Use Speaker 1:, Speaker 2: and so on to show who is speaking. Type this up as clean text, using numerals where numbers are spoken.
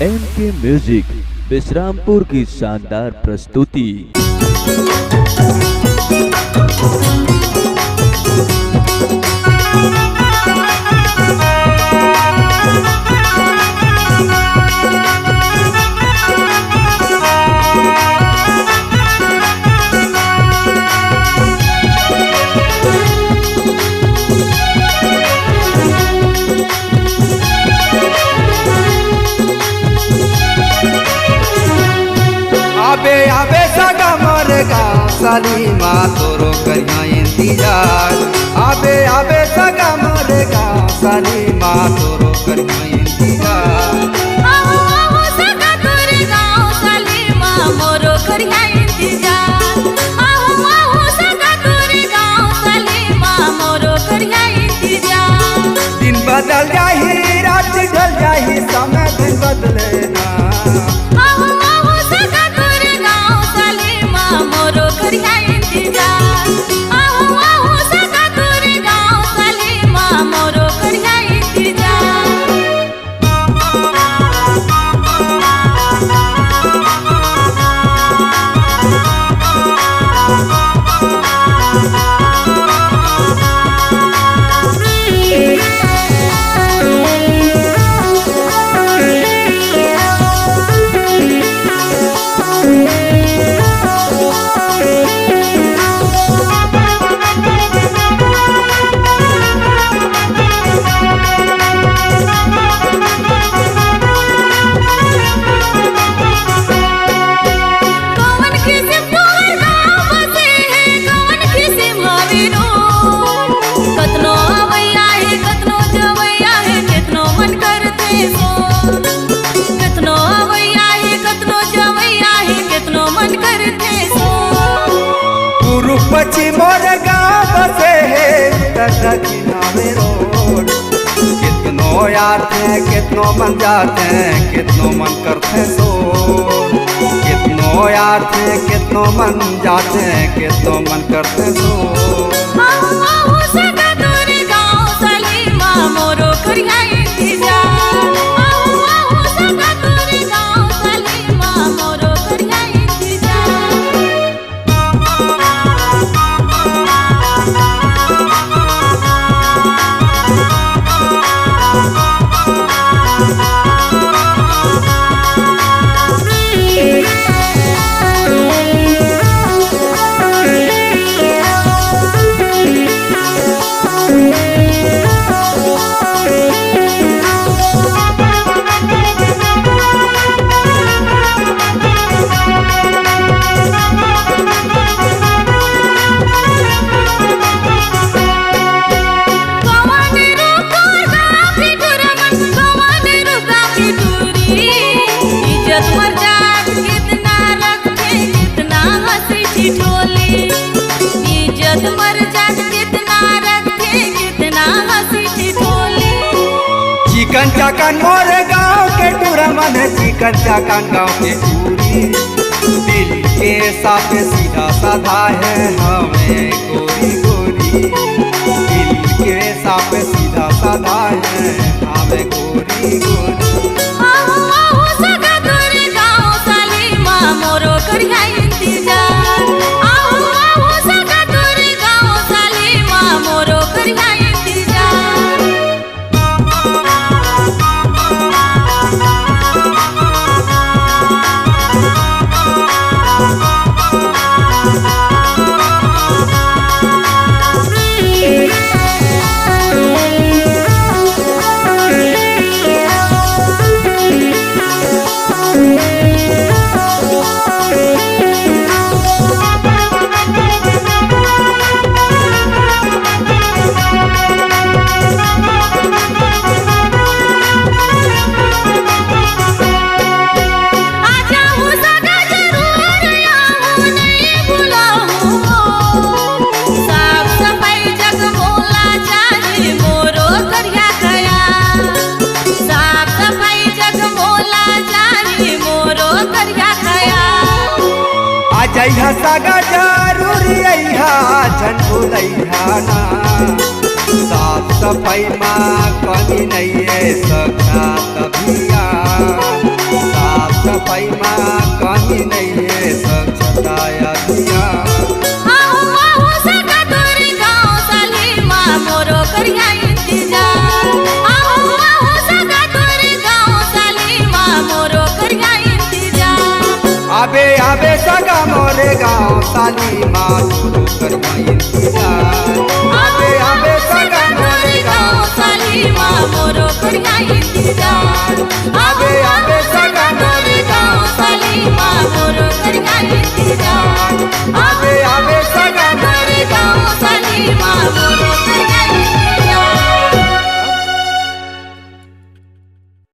Speaker 1: MK music Vishrampur की शानदार प्रस्तुति।
Speaker 2: आबे आबे सगा मोर गाँव सलीमा तोरो करिया इंतजार। आबे आबे सगा मोर गाँव सलीमा तोरो करिया इंतजार।
Speaker 3: आओ आओ सगा तोरे गाँव सलीमा मोरो करिया इंतजार। आओ आओ सगा तोरे गाँव सलीमा मोरो करिया इंतजार।
Speaker 2: दिन बदल जाही रात ढल जाही समय दिन बदले ना।
Speaker 3: आओ आओ सगा तोरे गाँव सलीमा मोरो करिया इंतजार। आओ आओ सगा तोरे गाँव सलीमा मोरो करिया इंतजार। कौन किस्म तोहर गाँव बसे है, कौन किस्म हवीनो। कतनो अवैया है, कतनो जवैया है, कितनो मन करते सो। कतनो अवैया है, कतनो जवैया है, कितनो मन करते सो।
Speaker 2: पूर्व पश्चिम मोर गाँव बसे है दक्षिणावे रोड। कितनो आते हैं कितनो मन जाते हैं कितनो मन करते सो। कितनो आते हैं कितनो मन जाते हैं कितनो मन करते सो।
Speaker 3: आओ आओ सगा तोरे गाँव सलीमा मोरो करिया इंतजार। आओ आओ सगा तोरे गाँव सलीमा मोरो करिया इंतजार। कौन रुका गाँव की टूरमन, कौन रुका की टूरी। इज्जत मर्याद कितना रखते कितना हंसी ठिठोली। इज्जत मर्याद कितना रखते कितना हंसी ठिठोली।
Speaker 2: चिकन चाकन मोर गाँव के टूरा मन चिकन चाकन गाँव के टूरी। दिल के साथ सीधा साधा है हमें गोरी गोरी। दिल के साथ सीधा साधा है हमें गोरी गोरी।
Speaker 3: आओ आओ सगा तोरे गाँव सलीमा मोरो करिया इंतजार। आओ आओ सगा तोरे गाँव सलीमा मोरो करिया इंतजार। आजाऊं सगा जरूर आऊं नहीं भुलाऊं। साफ सफाई जग मोला चाहिए मोरो करिया खयाल। साफ सफाई जग मोला चाहिए मोरो करिया खयाल।
Speaker 2: आ जइहा सगा जरूर अइहा झन भुलैहा ना। साफ सफाई माँ कमी नहीं है सखा तभिया। सफाई माँ कहीं नहीं है स्वच्छता अभियान।
Speaker 3: आहू आहू सगा तोरे गाँव साली माँ मोरो करिया इंतजार। आहू आहू सगा तोरे गाँव साली माँ मोरो करिया इंतजार।
Speaker 2: आबे आबे सगा मोरे गाँव साली माँ तोरो करिया इंतजार। आबे आबे सगा मोरे गाँव
Speaker 3: साली माँ मोरो करिया इंतजार।
Speaker 2: आबे आबे